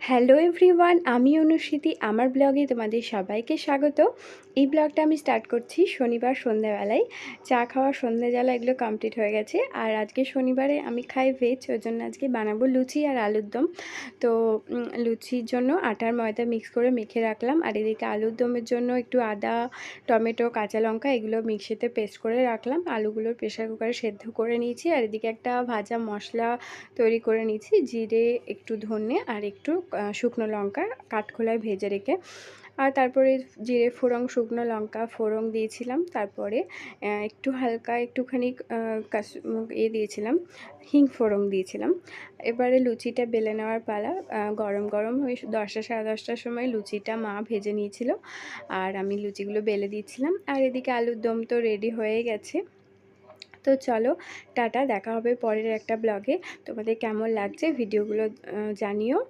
Hello everyone, আমি অনুশ্রুতি। আমার ব্লগে তোমাদের সবাইকে স্বাগত। এই ব্লগটা আমি স্টার্ট করছি শনিবার সন্ধ্যাবেলায়। চা খাওয়া, সন্ধ্যা জ্বালা এগুলো কমপ্লিট হয়ে গেছে। আর আজকে শনিবারে আমি খাই ভেজ, ওই জন্য আজকে বানাবো লুচি আর আলুর দম। তো লুচির জন্য আটার ময়দা মিক্স করে মেখে রাখলাম। আর এদিকে আলুর দমের জন্য একটু আদা, টমেটো, কাঁচা লঙ্কা এগুলো মিক্সিতে পেস্ট করে রাখলাম। আলুগুলোর প্রেশার কুকারে সেদ্ধ করে নিয়েছি। আর এদিকে একটা ভাজা মশলা তৈরি করে নিয়েছি, জিরে, একটু ধনে আর একটু শুকনো লঙ্কা কাঠখোলায় ভেজে রেখে। আর তারপরে জিরে ফোড়ন, শুকনো লঙ্কা ফোড়ন দিয়েছিলাম। তারপরে একটু হালকা একটুখানি দিয়েছিলাম, হিং ফোড়ন দিয়েছিলাম। এবারে লুচিটা বেলে নেওয়ার পালা। গরম গরম ওই 10টা সাড়ে 10টার সময় লুচিটা মা ভেজে নিয়েছিল, আর আমি লুচিগুলো বেলে দিচ্ছিলাম। আর এদিকে আলুর দম তো রেডি হয়ে গেছে। তো চলো, টাটা, দেখা হবে পরের একটা ব্লগে। তোমাদের কেমন লাগছে ভিডিওগুলো জানিও।